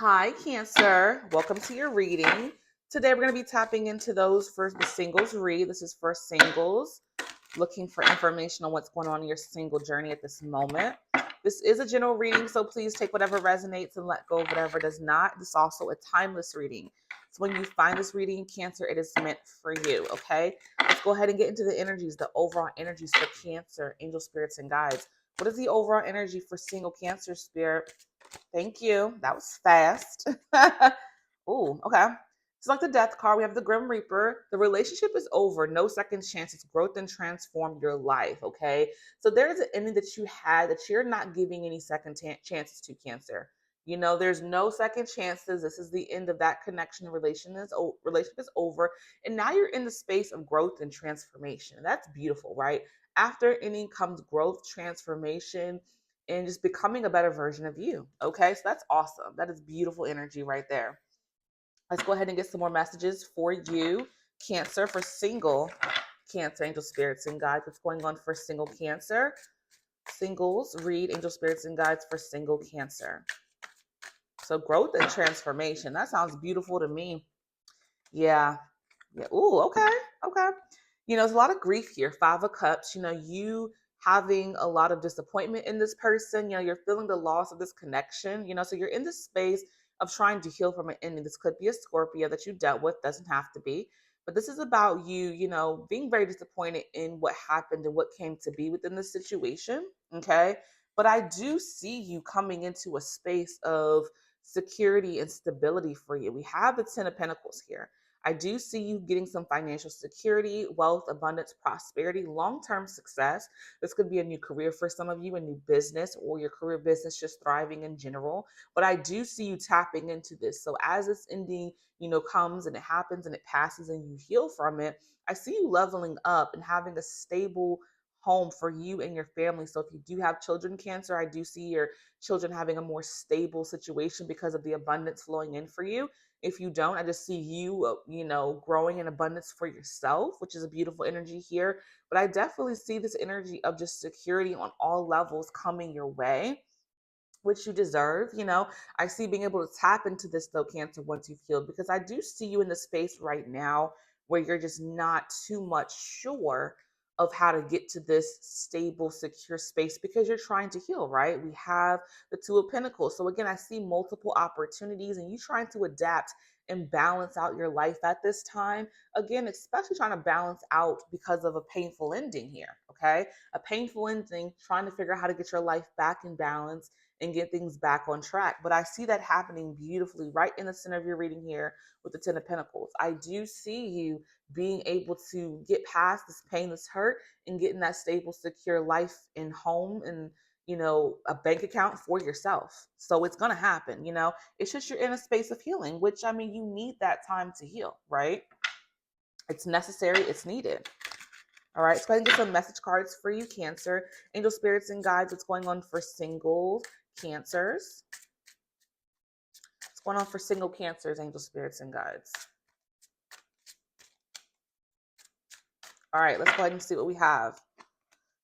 Hi, Cancer. Welcome to your reading. Today we're going to be tapping into those for the singles read. This is for singles looking for information on what's going on in your single journey at this moment. This is a general reading, so please take whatever resonates and let go of whatever does not. This is also a timeless reading. So when you find this reading, Cancer, it is meant for you, okay? Let's go ahead and get into the energies, the overall energies for Cancer, angel spirits and guides. What is the overall energy for single Cancer spirit? Thank you. That was fast. Ooh, okay. It's like the death card. We have the Grim Reaper. The relationship is over. No second chance. It's growth and transform your life. Okay. So there's an ending that you had that you're not giving any chances to, Cancer. There's no second chances. This is the end of that connection. The relationship is over. And now you're in the space of growth and transformation. That's beautiful, right? After ending comes growth, transformation, and just becoming a better version of you. Okay, so that's awesome. That is beautiful energy right there. Let's go ahead and get some more messages for you, Cancer, for single Cancer, angel spirits and guides. What's going on for single Cancer? Singles, read angel spirits and guides for single Cancer. So growth and transformation. That sounds beautiful to me. Yeah. Yeah. Ooh, okay. Okay. There's a lot of grief here. Five of Cups, you having a lot of disappointment in this person. You're feeling the loss of this connection, so you're in this space of trying to heal from an ending. This could be a Scorpio that you dealt with, doesn't have to be. But this is about you, being very disappointed in what happened and what came to be within this situation. Okay. But I do see you coming into a space of security and stability for you. We have the Ten of Pentacles here. I do see you getting some financial security, wealth, abundance, prosperity, long-term success. This could be a new career for some of you, a new business, or your career business just thriving in general. But I do see you tapping into this. So as this ending, comes and it happens and it passes and you heal from it, I see you leveling up and having a stable home for you and your family. So if you do have children, Cancer, I do see your children having a more stable situation because of the abundance flowing in for you. If you don't, I just see you, growing in abundance for yourself, which is a beautiful energy here. But I definitely see this energy of just security on all levels coming your way, which you deserve. I see being able to tap into this though, Cancer, once you've healed, because I do see you in the space right now where you're just not too much sure of how to get to this stable, secure space because you're trying to heal, right? We have the Two of Pentacles. So again, I see multiple opportunities and you trying to adapt and balance out your life at this time. Again, especially trying to balance out because of a painful ending here, okay? A painful ending, trying to figure out how to get your life back in balance and get things back on track. But I see that happening beautifully right in the center of your reading here with the Ten of Pentacles. I do see you being able to get past this pain, this hurt, and getting that stable, secure life and home and a bank account for yourself. So it's going to happen. It's just you're in a space of healing, which I mean, you need that time to heal, right? It's necessary, it's needed. All right, so go ahead and get some message cards for you, Cancer. Angel spirits and guides, what's going on for single Cancers? What's going on for single Cancers, angel spirits and guides? All right, let's go ahead and see what we have.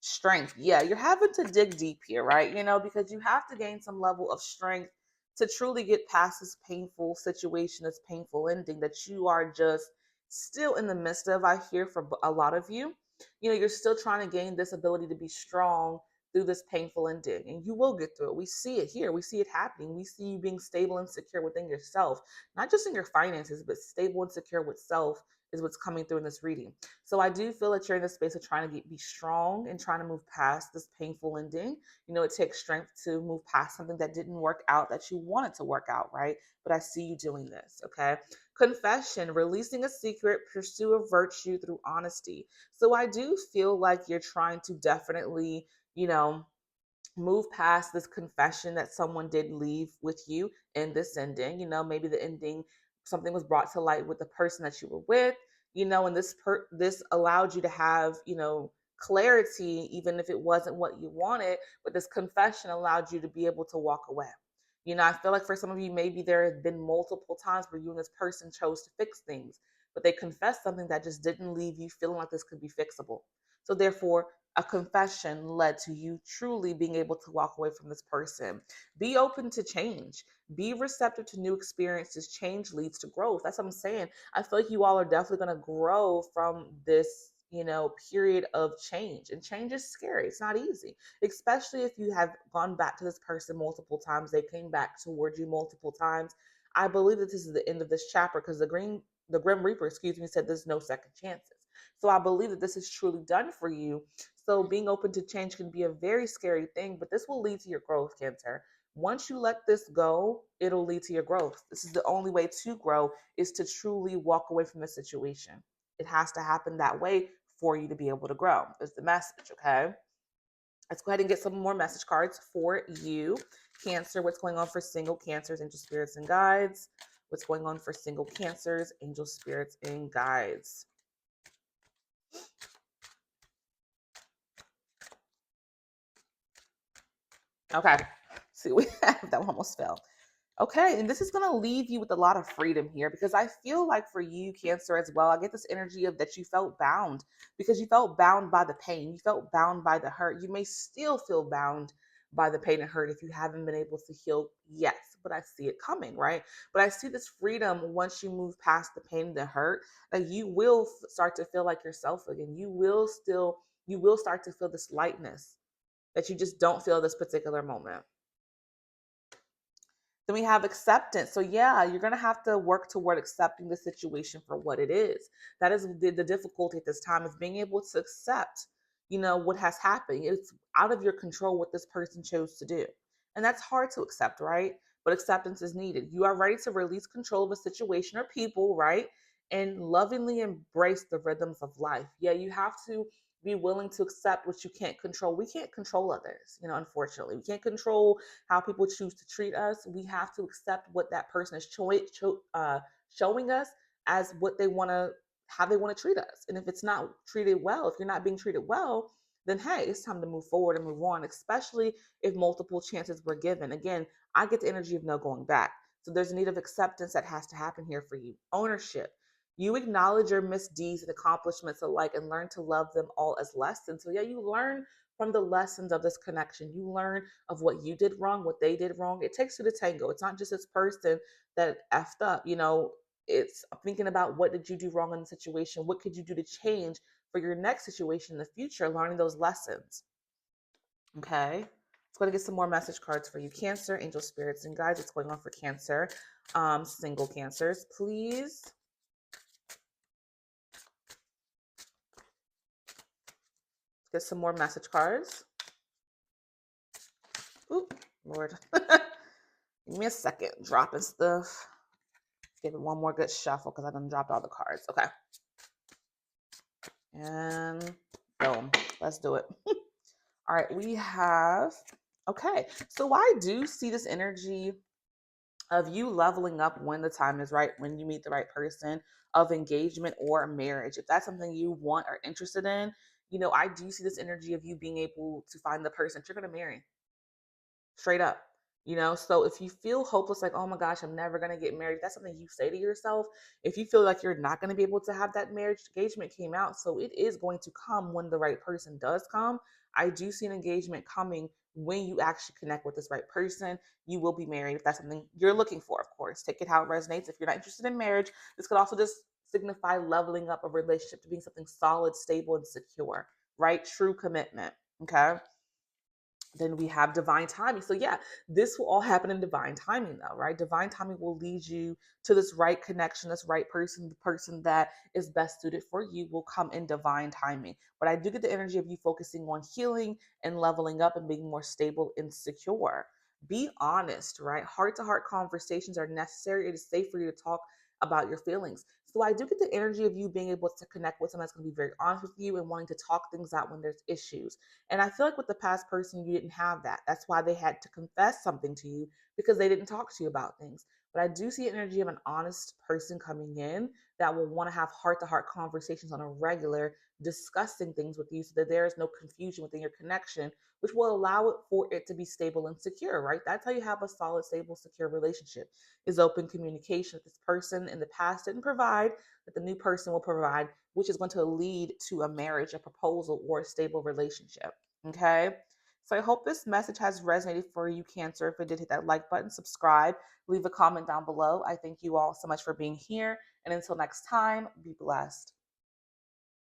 Strength. Yeah, you're having to dig deep here, right? Because you have to gain some level of strength to truly get past this painful situation, this painful ending that you are just still in the midst of. I hear for a lot of you, you're still trying to gain this ability to be strong through this painful ending, and you will get through it. We see it here. We see it happening. We see you being stable and secure within yourself, not just in your finances, but stable and secure with self is what's coming through in this reading. So I do feel that you're in the space of trying to be strong and trying to move past this painful ending. It takes strength to move past something that didn't work out that you wanted to work out, right? But I see you doing this, okay? Confession, releasing a secret, pursue a virtue through honesty. So I do feel like you're trying to definitely, move past this confession that someone did leave with you in this ending. Maybe the ending, something was brought to light with the person that you were with, and this allowed you to have, clarity, even if it wasn't what you wanted, but this confession allowed you to be able to walk away. I feel like for some of you, maybe there have been multiple times where you and this person chose to fix things, but they confessed something that just didn't leave you feeling like this could be fixable. So therefore, a confession led to you truly being able to walk away from this person. Be open to change. Be receptive to new experiences. Change leads to growth. That's what I'm saying. I feel like you all are definitely going to grow from this, period of change. And change is scary. It's not easy, especially if you have gone back to this person multiple times. They came back towards you multiple times. I believe that this is the end of this chapter because the Grim Reaper, said there's no second chances. So I believe that this is truly done for you. So being open to change can be a very scary thing, but this will lead to your growth, Cancer. Once you let this go, it'll lead to your growth. This is the only way to grow, is to truly walk away from the situation. It has to happen that way for you to be able to grow, is the message, okay? Let's go ahead and get some more message cards for you. Cancer, what's going on for single Cancers, angel spirits, and guides? What's going on for single Cancers, angel spirits, and guides? Okay. See, we have that one almost fell. Okay, and this is going to leave you with a lot of freedom here because I feel like for you, Cancer, as well, I get this energy of that you felt bound because you felt bound by the pain. You felt bound by the hurt. You may still feel bound by the pain and hurt if you haven't been able to heal. Yes, but I see it coming, right? But I see this freedom once you move past the pain and the hurt, that you will start to feel like yourself again. You will start to feel this lightness that you just don't feel this particular moment. Then we have acceptance. So yeah, you're going to have to work toward accepting the situation for what it is. That is the difficulty at this time, is being able to accept, what has happened. It's out of your control what this person chose to do. And that's hard to accept, right? But acceptance is needed. You are ready to release control of a situation or people, right? And lovingly embrace the rhythms of life. Yeah, you have to be willing to accept what you can't control. We can't control others, unfortunately. We can't control how people choose to treat us. We have to accept what that person is showing us as what they want to, how they want to treat us. And if it's not treated well, if you're not being treated well, then hey, it's time to move forward and move on, especially if multiple chances were given. Again, I get the energy of no going back. So there's a need of acceptance that has to happen here for you. Ownership. You acknowledge your misdeeds and accomplishments alike and learn to love them all as lessons. So yeah, you learn from the lessons of this connection. You learn of what you did wrong, what they did wrong. It takes two to tango. It's not just this person that effed up. It's thinking about what did you do wrong in the situation? What could you do to change for your next situation in the future? Learning those lessons. Okay. Let's go to get some more message cards for you. Cancer, angel spirits, and guides. What's going on for Cancer? Single Cancers, please. Get some more message cards. Oop, Lord. Give me a second. Dropping stuff. Give it one more good shuffle because I done dropped all the cards. Okay. And boom. Let's do it. All right. We have, okay. So I do see this energy of you leveling up when the time is right, when you meet the right person, of engagement or marriage. If that's something you want or interested in, I do see this energy of you being able to find the person that you're going to marry. Straight up. So if you feel hopeless, like, oh my gosh, I'm never going to get married, that's something you say to yourself. If you feel like you're not going to be able to have that marriage, engagement came out, so it is going to come when the right person does come. I do see an engagement coming when you actually connect with this right person. You will be married if that's something you're looking for. Of course, take it how it resonates. If you're not interested in marriage, this could also just signify leveling up a relationship to being something solid, stable, and secure, right? True commitment. Okay. Then we have divine timing. So yeah, this will all happen in divine timing though, right? Divine timing will lead you to this right connection, this right person. The person that is best suited for you will come in divine timing. But I do get the energy of you focusing on healing and leveling up and being more stable and secure. Be honest, right? Heart to heart conversations are necessary. It is safe for you to talk about your feelings. So I do get the energy of you being able to connect with someone that's going to be very honest with you and wanting to talk things out when there's issues. And I feel like with the past person, you didn't have that. That's why they had to confess something to you, because they didn't talk to you about things. But I do see energy of an honest person coming in that will want to have heart to heart conversations on a regular, discussing things with you so that there is no confusion within your connection, which will allow it for it to be stable and secure, right? That's how you have a solid, stable, secure relationship, is open communication that this person in the past didn't provide, that the new person will provide, which is going to lead to a marriage, a proposal, or a stable relationship. Okay. So I hope this message has resonated for you, Cancer. If it did, hit that like button, subscribe, leave a comment down below. I thank you all so much for being here. And until next time, be blessed.